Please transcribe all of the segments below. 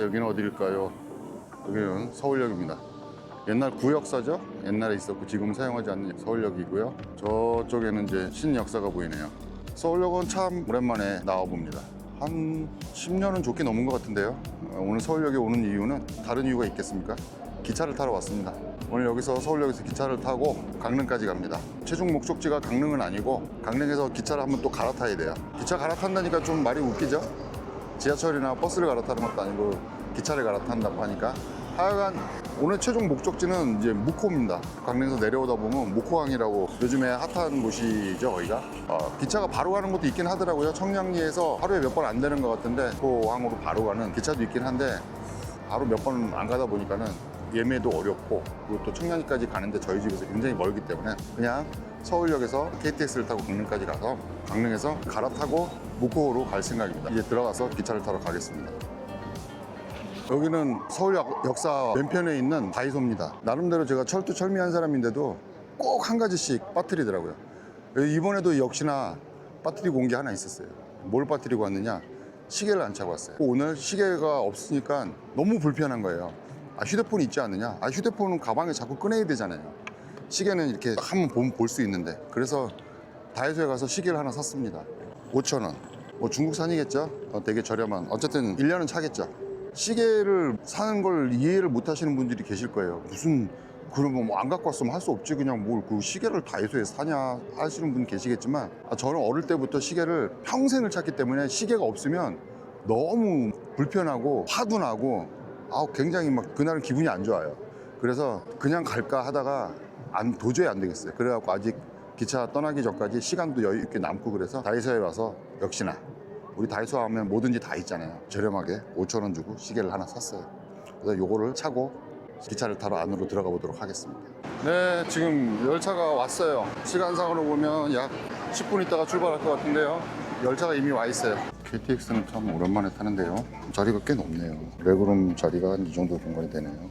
여기는 어디일까요? 여기는 서울역입니다. 옛날 구역사죠? 옛날에 있었고 지금 사용하지 않는 서울역이고요. 저쪽에는 이제 신역사가 보이네요. 서울역은 참 오랜만에 나와봅니다. 한 10년은 좋게 넘은 것 같은데요. 오늘 서울역에 오는 이유는 다른 이유가 있겠습니까? 기차를 타러 왔습니다. 오늘 여기서 서울역에서 기차를 타고 강릉까지 갑니다. 최종 목적지가 강릉은 아니고 강릉에서 기차를 한번 또 갈아타야 돼요. 기차 갈아탄다니까 좀 말이 웃기죠? 지하철이나 버스를 갈아타는 것도 아니고 기차를 갈아탄다고 하니까 하여간 오늘 최종 목적지는 이제 묵호입니다. 강릉에서 내려오다 보면 묵호항이라고 요즘에 핫한 곳이죠, 거기가. 기차가 바로 가는 것도 있긴 하더라고요. 청량리에서 하루에 몇 번 안 되는 것 같은데 묵호항으로 바로 가는 기차도 있긴 한데 바로 몇 번 안 가다 보니까는 예매도 어렵고 그리고 또 청량리까지 가는데 저희 집에서 굉장히 멀기 때문에 그냥 서울역에서 KTX를 타고 강릉까지 가서 강릉에서 갈아타고 묵호로 갈 생각입니다. 이제 들어가서 기차를 타러 가겠습니다. 여기는 서울 역사 맨편에 있는 다이소입니다. 나름대로 제가 철두철미한 사람인데도 꼭 한 가지씩 빠뜨리더라고요. 이번에도 역시나 빠뜨리고 온 게 하나 있었어요. 뭘 빠뜨리고 왔느냐? 시계를 안 차고 왔어요. 오늘 시계가 없으니까 너무 불편한 거예요. 휴대폰이 있지 않느냐? 휴대폰은 가방에 자꾸 꺼내야 되잖아요. 시계는 이렇게 한번 볼 수 있는데. 그래서 다이소에 가서 시계를 하나 샀습니다. 5,000원. 뭐 중국산이겠죠? 되게 저렴한. 어쨌든 1년은 차겠죠. 시계를 사는 걸 이해를 못 하시는 분들이 계실 거예요. 무슨 그러면 뭐 안 갖고 왔으면 할 수 없지, 그냥 뭘 그 시계를 다이소에 사냐 하시는 분 계시겠지만 저는 어릴 때부터 시계를 평생을 찾기 때문에 시계가 없으면 너무 불편하고 화도 나고 굉장히 막 그날은 기분이 안 좋아요. 그래서 그냥 갈까 하다가 도저히 안 되겠어요. 그래갖고 아직 기차 떠나기 전까지 시간도 여유 있게 남고 그래서 다이소에 와서 역시나 우리 다이소 하면 뭐든지 다 있잖아요. 저렴하게 5,000원 주고 시계를 하나 샀어요. 그래서 요거를 차고 기차를 타러 안으로 들어가 보도록 하겠습니다. 네, 지금 열차가 왔어요. 시간상으로 보면 약 10분 있다가 출발할 것 같은데요. 열차가 이미 와 있어요. KTX는 참 오랜만에 타는데요. 자리가 꽤 높네요. 레그룸 자리가 한 이 정도 공간이 되네요.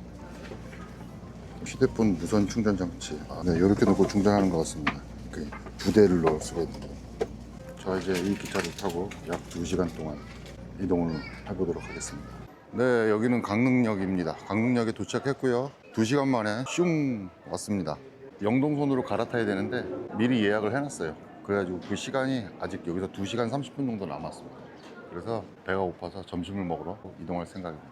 휴대폰 무선 충전 장치. 네, 이렇게 놓고 충전하는 것 같습니다. 이렇게 두 대를 넣을 수가 있는데. 자, 이제 이 기차를 타고 약 2시간 동안 이동을 해보도록 하겠습니다. 네, 여기는 강릉역입니다. 강릉역에 도착했고요. 2시간 만에 슝 왔습니다. 영동선으로 갈아타야 되는데 미리 예약을 해놨어요. 그래가지고 그 시간이 아직 여기서 2시간 30분 정도 남았습니다. 그래서 배가 고파서 점심을 먹으러 이동할 생각입니다.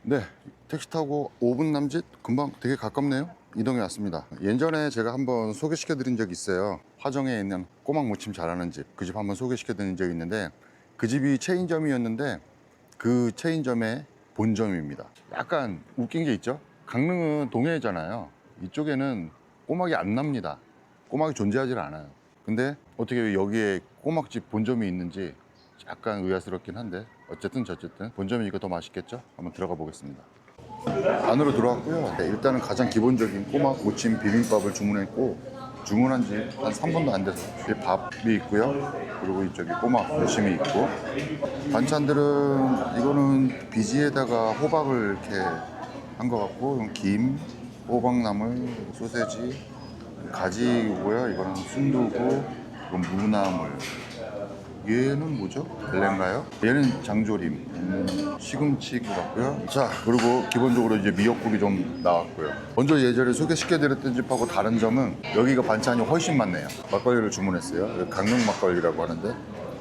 네, 택시 타고 5분 남짓? 금방 되게 가깝네요. 이동해 왔습니다. 예전에 제가 한번 소개시켜 드린 적이 있어요. 화정에 있는 꼬막 무침 잘하는 집. 그 집 한번 소개시켜 드린 적이 있는데 그 집이 체인점이었는데 그 체인점의 본점입니다. 약간 웃긴 게 있죠. 강릉은 동해잖아요. 이쪽에는 꼬막이 안 납니다. 꼬막이 존재하지 않아요. 근데 어떻게 여기에 꼬막집 본점이 있는지 약간 의아스럽긴 한데 어쨌든 본점이니까 더 맛있겠죠? 한번 들어가 보겠습니다. 안으로 들어왔고요. 네, 일단은 가장 기본적인 꼬막 무침 비빔밥을 주문했고 주문한 지 한 3분도 안 돼서 밥이 있고요. 그리고 이쪽에 꼬막 무침이 있고 반찬들은 이거는 비지에다가 호박을 이렇게 한 것 같고 이건 김, 호박나물, 소세지, 가지고요. 이거는 순두부, 이건 무나물. 얘는 뭐죠? 벨렌가요? 얘는 장조림, 시금치 같고요. 자, 그리고 기본적으로 이제 미역국이 좀 나왔고요. 먼저 예전에 소개시켜드렸던 집하고 다른 점은 여기가 반찬이 훨씬 많네요. 막걸리를 주문했어요. 강릉 막걸리라고 하는데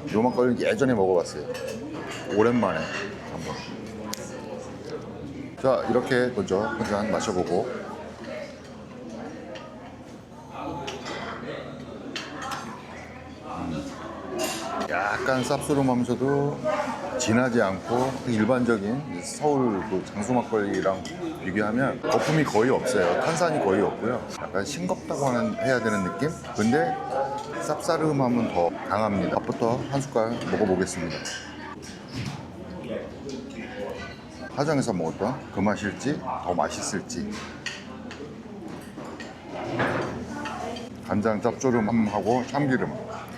이 막걸리는 예전에 먹어봤어요. 오랜만에 한번. 자, 이렇게 먼저 한 잔 마셔보고 약간 쌉싸름하면서도 진하지 않고 일반적인 서울 그 장수 막걸리랑 비교하면 거품이 거의 없어요. 탄산이 거의 없고요. 약간 싱겁다고 해야 되는 느낌? 근데 쌉싸름함은 더 강합니다. 밥부터 한 숟갈 먹어보겠습니다. 화정에서 먹었던 그 맛일지 더 맛있을지. 간장 짭조름함하고 참기름,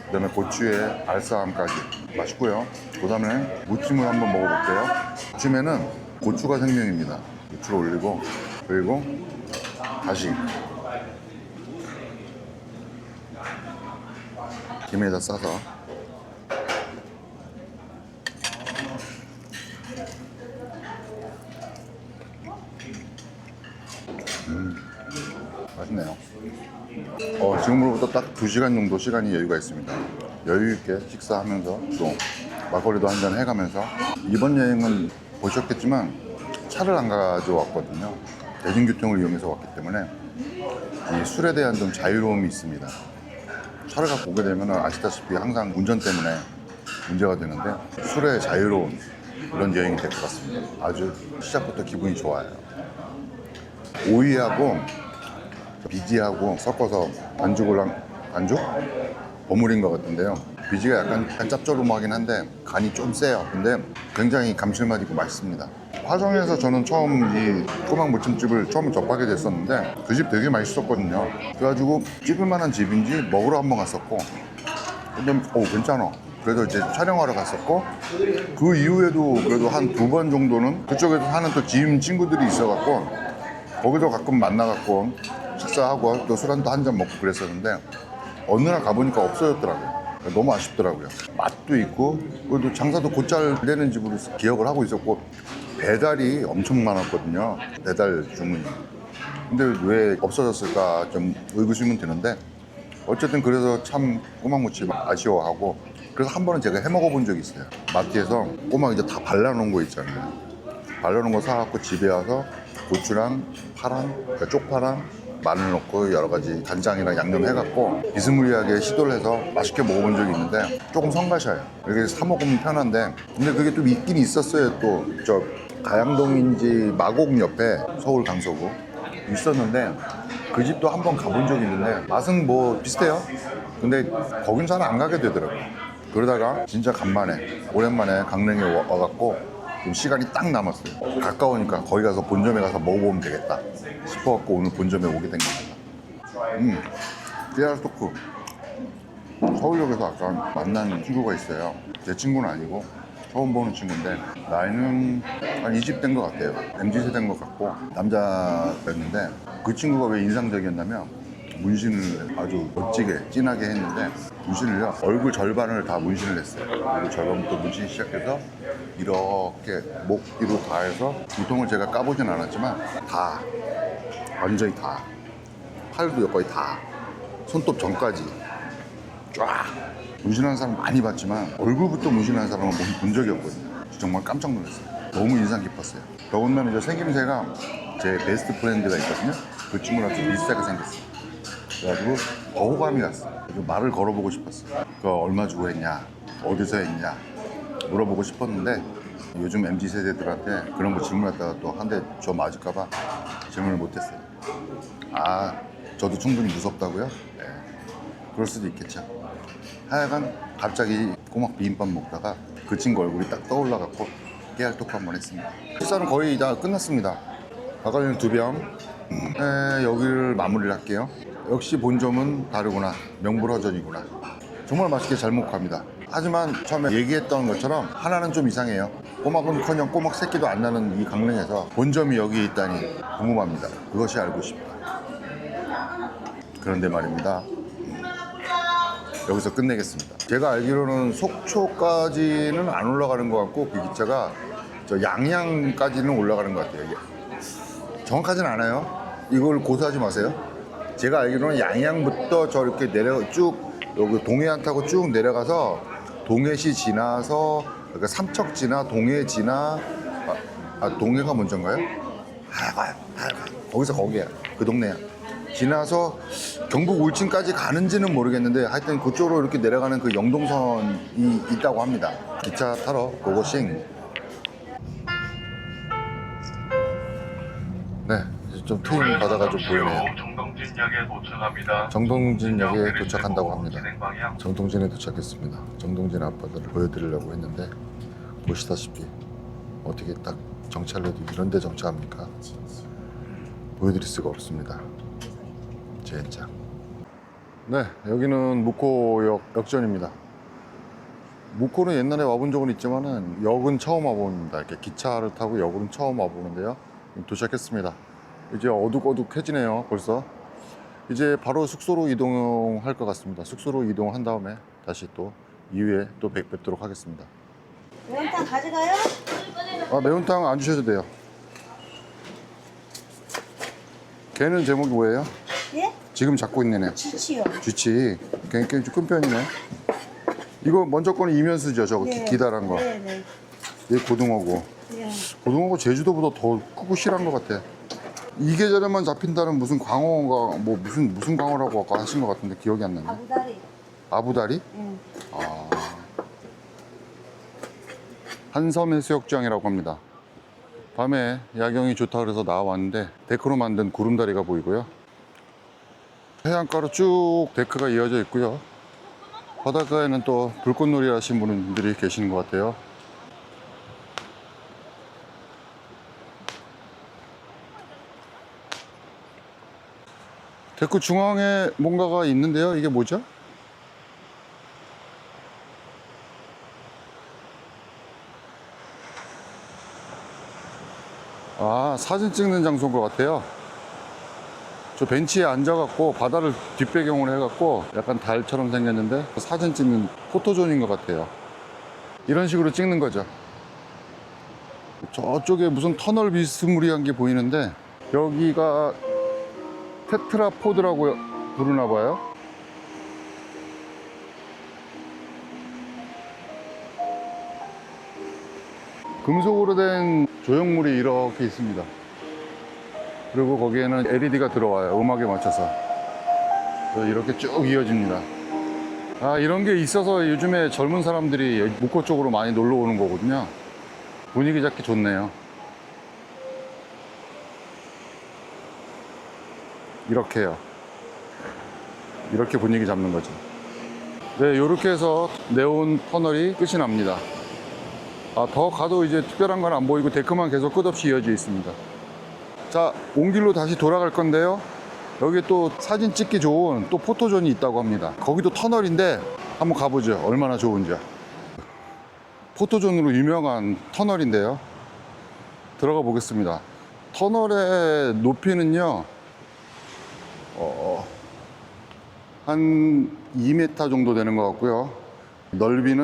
그 다음에 고추의 알싸함까지 맛있고요. 그 다음에 무침을 한번 먹어볼게요. 무침에는 고추가 생명입니다. 고추를 올리고 그리고 다시 김에다 싸서 맛있네요. 지금으로부터 딱 2시간 정도 시간이 여유가 있습니다. 여유 있게 식사하면서 또 막걸리도 한잔 해가면서 이번 여행은 보셨겠지만 차를 안 가져왔거든요. 대중교통을 이용해서 왔기 때문에 이 술에 대한 좀 자유로움이 있습니다. 차를 갖고 오게 되면 아시다시피 항상 운전 때문에 문제가 되는데 술의 자유로운 그런 여행이 될 것 같습니다. 아주 시작부터 기분이 좋아요. 오이하고 비지하고 섞어서 반죽? 버무린 것 같은데요. 비지가 약간 짭조름하긴 한데 간이 좀 세요. 근데 굉장히 감칠맛 있고 맛있습니다. 화성에서 저는 처음 이 꼬막 무침집을 처음 접하게 됐었는데 그 집 되게 맛있었거든요. 그래가지고 찍을 만한 집인지 먹으러 한번 갔었고 근데 괜찮아. 그래서 이제 촬영하러 갔었고 그 이후에도 그래도 한 2번 정도는 그쪽에서 사는 또 지인 친구들이 있어갖고 거기서 가끔 만나갖고 식사하고 또 술 한 잔 먹고 그랬었는데 어느 날 가보니까 없어졌더라고요. 너무 아쉽더라고요. 맛도 있고 그래도 장사도 곧잘 되는 집으로 기억을 하고 있었고 배달이 엄청 많았거든요. 배달 주문이. 근데 왜 없어졌을까 좀 의구심은 드는데 어쨌든 그래서 참 꼬막무침 아쉬워하고 그래서 한 번은 제가 해먹어 본 적이 있어요. 마트에서 꼬막 이제 다 발라놓은 거 있잖아요. 발라놓은 거 사갖고 집에 와서 고추랑 파랑, 그러니까 쪽파랑 마늘 넣고 여러 가지 간장이랑 양념 해갖고 비스무리하게 시도를 해서 맛있게 먹어본 적이 있는데 조금 성가셔요. 이렇게 사 먹으면 편한데 근데 그게 좀 있긴 있었어요. 또 저 가양동인지 마곡 옆에 서울 강서구 있었는데 그 집도 한번 가본 적이 있는데 맛은 뭐 비슷해요. 근데 거긴 잘 안 가게 되더라고요. 그러다가 진짜 간만에 오랜만에 강릉에 와갖고 좀 시간이 딱 남았어요. 가까우니까 거기 가서 본점에 가서 먹어보면 되겠다 싶어갖고 오늘 본점에 오게 된 겁니다. 깨알 토크 서울역에서 아까 만난 친구가 있어요. 제 친구는 아니고 처음 보는 친구인데 나이는 한 20 된 것 같아요. MZ세대인 것 같고 남자였는데 그 친구가 왜 인상적이었냐면 문신을 아주 멋지게 진하게 했는데 문신을요 얼굴 절반을 다 문신을 했어요. 얼굴 절반부터 문신 시작해서 이렇게 목 뒤로 다 해서 보통을 제가 까보진 않았지만 다 완전히 다 팔도 거의 다 손톱 전까지 쫙 문신하는 사람 많이 봤지만 얼굴부터 문신하는 사람은 본 적이 없거든요. 정말 깜짝 놀랐어요. 너무 인상 깊었어요. 더군다나 이제 생김새가 제 베스트 프렌드가 있거든요. 그 친구랑 좀 비슷하게 생겼어요. 그래가지고 더 호감이 갔어요. 말을 걸어보고 싶었어요. 그거 얼마 주고 했냐, 어디서 했냐 물어보고 싶었는데 요즘 MZ세대들한테 그런 거 질문했다가 또 한 대 저 맞을까봐 질문을 못했어요. 저도 충분히 무섭다고요? 네, 그럴 수도 있겠죠. 하여간 갑자기 꼬막 비빔밥 먹다가 그 친구 얼굴이 딱 떠올라갖고 깨알톡 한번 했습니다. 식사는 거의 다 끝났습니다. 막걸리는 2병. 여기를 마무리를 할게요. 역시 본점은 다르구나. 명불허전이구나. 정말 맛있게 잘 먹고 갑니다. 하지만 처음에 얘기했던 것처럼 하나는 좀 이상해요. 꼬막은커녕 꼬막 새끼도 안 나는 이 강릉에서 본점이 여기 있다니 궁금합니다. 그것이 알고 싶다. 그런데 말입니다. 여기서 끝내겠습니다. 제가 알기로는 속초까지는 안 올라가는 것 같고 그 기차가 저 양양까지는 올라가는 것 같아요. 정확하진 않아요. 이걸 고수하지 마세요. 제가 알기로는 양양부터 저렇게 쭉 여기 동해안 타고 쭉 내려가서 동해시 지나서 그러니까 삼척 지나 동해 지나 동해가 먼저인가요? 하여간 거기서 거기야. 그 동네야. 지나서 경북 울진까지 가는지는 모르겠는데 하여튼 그쪽으로 이렇게 내려가는 그 영동선이 있다고 합니다. 기차 타러 고고싱. 네, 이제 좀 트임 바다가 좀 보이네요. 정동진역에 도착합니다. 정동진역에 도착한다고 합니다. 정동진에 도착했습니다. 정동진 앞바다를 보여드리려고 했는데 보시다시피 어떻게 딱 정차를 해도 이런 데 정차합니까? 보여드릴 수가 없습니다. 젠장. 네, 여기는 묵호역 역전입니다. 묵호는 옛날에 와본 적은 있지만은 역은 처음 와봅니다. 이렇게 기차를 타고 역은 처음 와보는데요. 도착했습니다. 이제 어둑어둑해지네요. 벌써 이제 바로 숙소로 이동할 것 같습니다. 숙소로 이동한 다음에 다시 또 이후에 또 뵙도록 하겠습니다. 매운탕 가져가요? 매운탕 안 주셔도 돼요. 걔는 제목이 뭐예요? 예? 지금 잡고 있는 애. 지치요. 쥐치. 굉장히 큰 편이네. 이거 먼저 거는 이면수죠. 저거 기다란 거. 네네. 얘 고등어고. 예. 고등어가 제주도보다 더 크고 실한 것 같아. 이 계절에만 잡힌다는 무슨 광어가 뭐 무슨 광어라고 아까 하신 것 같은데 기억이 안 나네. 아부다리. 아부다리? 예. 한섬해수욕장이라고 합니다. 밤에 야경이 좋다 그래서 나와봤는데 데크로 만든 구름다리가 보이고요. 해안가로 쭉 데크가 이어져 있고요. 바닷가에는 또 불꽃놀이 하신 분들이 계시는 것 같아요. 데크 중앙에 뭔가가 있는데요. 이게 뭐죠? 아, 사진 찍는 장소인 것 같아요. 저 벤치에 앉아갖고 바다를 뒷배경으로 해갖고 약간 달처럼 생겼는데 사진 찍는 포토존인 것 같아요. 이런 식으로 찍는 거죠. 저쪽에 무슨 터널 비스무리한 게 보이는데 여기가 테트라포드라고 부르나 봐요. 금속으로 된 조형물이 이렇게 있습니다. 그리고 거기에는 LED가 들어와요. 음악에 맞춰서. 이렇게 쭉 이어집니다. 아, 이런 게 있어서 요즘에 젊은 사람들이 묵호 쪽으로 많이 놀러 오는 거거든요. 분위기 잡기 좋네요. 이렇게요. 이렇게 분위기 잡는 거죠. 네, 이렇게 해서 네온 터널이 끝이 납니다. 아, 더 가도 이제 특별한 건 안 보이고 데크만 계속 끝없이 이어져 있습니다. 자, 온 길로 다시 돌아갈 건데요. 여기 또 사진 찍기 좋은 또 포토존이 있다고 합니다. 거기도 터널인데 한번 가보죠. 얼마나 좋은지. 포토존으로 유명한 터널인데요. 들어가 보겠습니다. 터널의 높이는요, 한 2m 정도 되는 것 같고요. 넓이도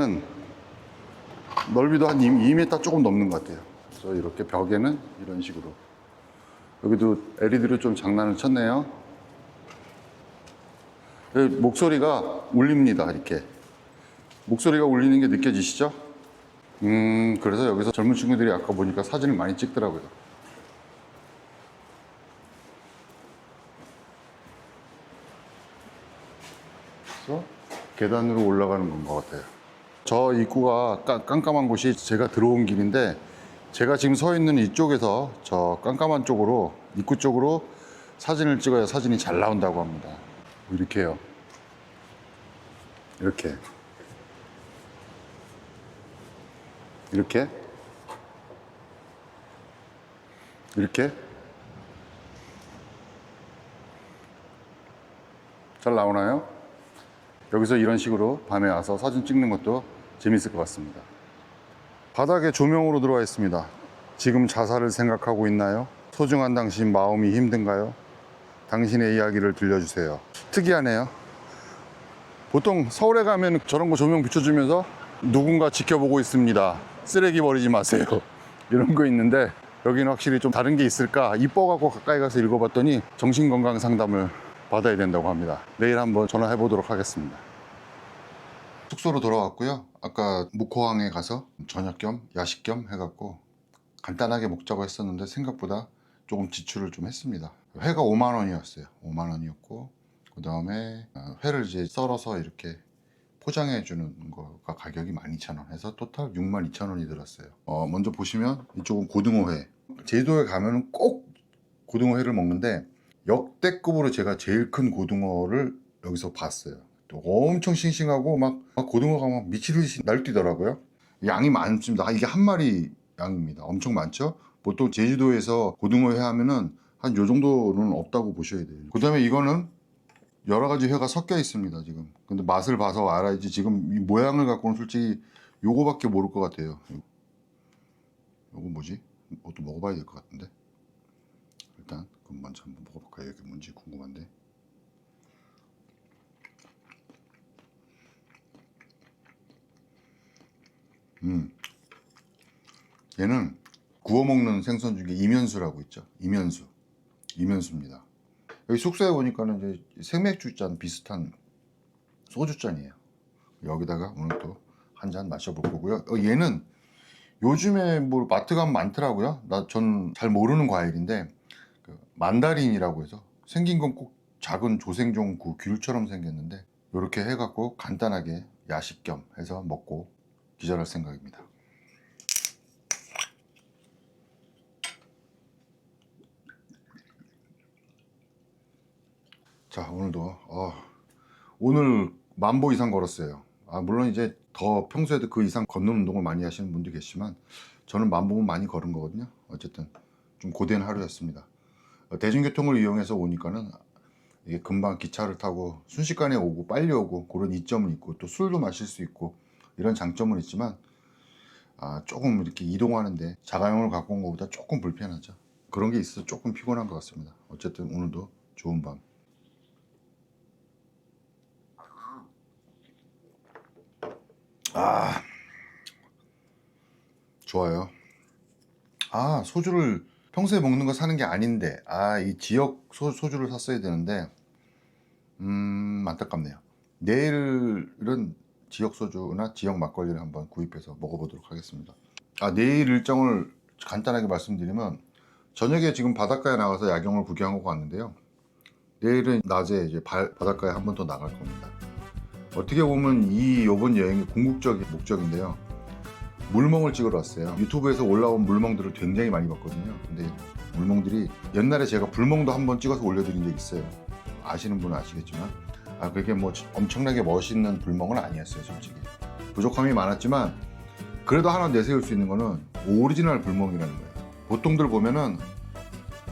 한 2m 조금 넘는 것 같아요. 그래서 이렇게 벽에는 이런 식으로. 여기도 LED로 좀 장난을 쳤네요. 목소리가 울립니다. 이렇게. 목소리가 울리는 게 느껴지시죠? 그래서 여기서 젊은 친구들이 아까 보니까 사진을 많이 찍더라고요. 그래서 계단으로 올라가는 것 같아요. 저 입구가 깜깜한 곳이 제가 들어온 길인데 제가 지금 서 있는 이쪽에서 저 깜깜한 쪽으로 입구 쪽으로 사진을 찍어야 사진이 잘 나온다고 합니다. 이렇게 해요. 이렇게 잘 나오나요? 여기서 이런 식으로 밤에 와서 사진 찍는 것도 재밌을 것 같습니다. 바닥에 조명으로 들어와 있습니다. 지금 자살을 생각하고 있나요? 소중한 당신 마음이 힘든가요? 당신의 이야기를 들려주세요. 특이하네요. 보통 서울에 가면 저런 거 조명 비춰주면서 누군가 지켜보고 있습니다. 쓰레기 버리지 마세요. 이런 거 있는데 여기는 확실히 좀 다른 게 있을까? 이뻐갖고 가까이 가서 읽어봤더니 정신건강 상담을 받아야 된다고 합니다. 내일 한번 전화해 보도록 하겠습니다. 숙소로 돌아왔고요. 아까 묵호항에 가서 저녁 겸 야식 겸 해갖고 간단하게 먹자고 했었는데 생각보다 조금 지출을 좀 했습니다. 회가 5만 원이었어요. 5만 원이었고 그 다음에 회를 이제 썰어서 이렇게 포장해 주는 거가 가격이 12,000원 해서 토탈 62,000원이 들었어요. 먼저 보시면 이쪽은 고등어회. 제주도에 가면 꼭 고등어회를 먹는데 역대급으로 제가 제일 큰 고등어를 여기서 봤어요. 또 엄청 싱싱하고 막 고등어가 막 미치듯이 날뛰더라고요. 양이 많습니다. 이게 한 마리 양입니다. 엄청 많죠? 보통 제주도에서 고등어회 하면은 한 요 정도는 없다고 보셔야 돼요. 그 다음에 이거는 여러 가지 회가 섞여 있습니다, 지금. 근데 맛을 봐서 알아야지. 지금 이 모양을 갖고는 솔직히 요거밖에 모를 것 같아요. 요거 뭐지? 이것도 먹어봐야 될 것 같은데. 일단 그럼 먼저 한번 먹어볼까요? 이게 뭔지 궁금한데. 얘는 구워 먹는 생선 중에 이면수라고 있죠. 이면수입니다. 여기 숙소에 오니까는 이제 생맥주잔 비슷한 소주잔이에요. 여기다가 오늘 또 한 잔 마셔볼 거고요. 얘는 요즘에 뭐 마트 가면 많더라고요. 전 잘 모르는 과일인데 그 만다린이라고 해서 생긴 건 꼭 작은 조생종 그 귤처럼 생겼는데 이렇게 해갖고 간단하게 야식 겸 해서 먹고 기절할 생각입니다. 자, 오늘도 오늘 10,000보 이상 걸었어요. 물론 이제 더 평소에도 그 이상 걷는 운동을 많이 하시는 분도 계시지만 저는 10,000보는 많이 걸은 거거든요. 어쨌든 좀 고된 하루였습니다. 대중교통을 이용해서 오니까는 이게 금방 기차를 타고 순식간에 오고 빨리 오고 그런 이점은 있고 또 술도 마실 수 있고 이런 장점은 있지만 조금 이렇게 이동하는데 자가용을 갖고 온 것보다 조금 불편하죠. 그런 게 있어서 조금 피곤한 것 같습니다. 어쨌든 오늘도 좋은 밤. 좋아요. 소주를 평소에 먹는 거 사는 게 아닌데 이 지역 소주를 샀어야 되는데 안타깝네요. 내일은 지역 소주나 지역 막걸리를 한번 구입해서 먹어보도록 하겠습니다. 내일 일정을 간단하게 말씀드리면 저녁에 지금 바닷가에 나가서 야경을 구경하고 왔는데요. 내일은 낮에 이제 바닷가에 한 번 더 나갈 겁니다. 어떻게 보면 이번 여행의 궁극적인 목적인데요. 물멍을 찍으러 왔어요. 유튜브에서 올라온 물멍들을 굉장히 많이 봤거든요. 근데 물멍들이 옛날에 제가 불멍도 한번 찍어서 올려드린 적 있어요. 아시는 분은 아시겠지만 그게 뭐 엄청나게 멋있는 불멍은 아니었어요. 솔직히 부족함이 많았지만 그래도 하나 내세울 수 있는 거는 오리지널 불멍이라는 거예요. 보통들 보면은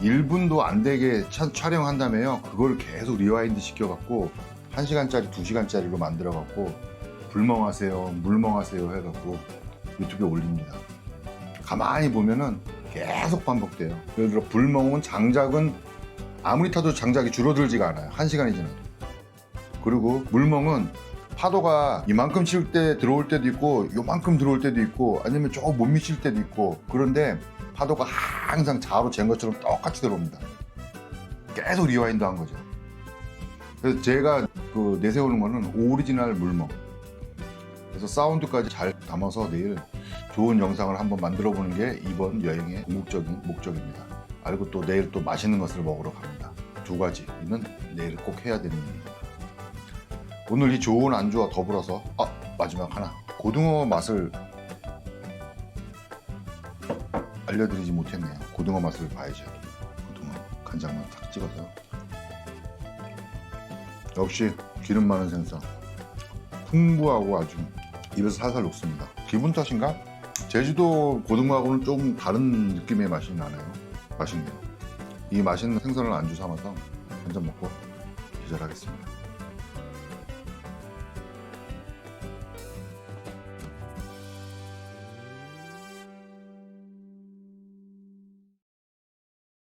1분도 안 되게 촬영한다며요. 그걸 계속 리와인드 시켜갖고 1시간짜리 2시간짜리로 만들어갖고 불멍하세요 물멍하세요 해갖고 유튜브에 올립니다. 가만히 보면은 계속 반복돼요. 예를 들어 불멍은 장작은 아무리 타도 장작이 줄어들지가 않아요. 1시간이 지나도. 그리고 물멍은 파도가 이만큼 칠 때 들어올 때도 있고 요만큼 들어올 때도 있고 아니면 조금 못 미칠 때도 있고 그런데 파도가 항상 좌우로 잰 것처럼 똑같이 들어옵니다. 계속 리와인드 한 거죠. 그래서 제가 내세우는 거는 오리지널 물멍. 그래서 사운드까지 잘 담아서 내일 좋은 영상을 한번 만들어 보는 게 이번 여행의 궁극적인 목적입니다. 그리고 또 내일 또 맛있는 것을 먹으러 갑니다. 2가지는 내일 꼭 해야 되는 일입니다. 오늘 이 좋은 안주와 더불어서 마지막 하나 고등어 맛을 알려드리지 못했네요. 고등어 맛을 봐야죠. 고등어 간장만 탁 찍어서 역시 기름 많은 생선 풍부하고 아주 입에서 살살 녹습니다. 기분 탓인가? 제주도 고등어하고는 좀 다른 느낌의 맛이 나네요. 맛있네요. 이 맛있는 생선을 안주 삼아서 한 잔 먹고 기절하겠습니다.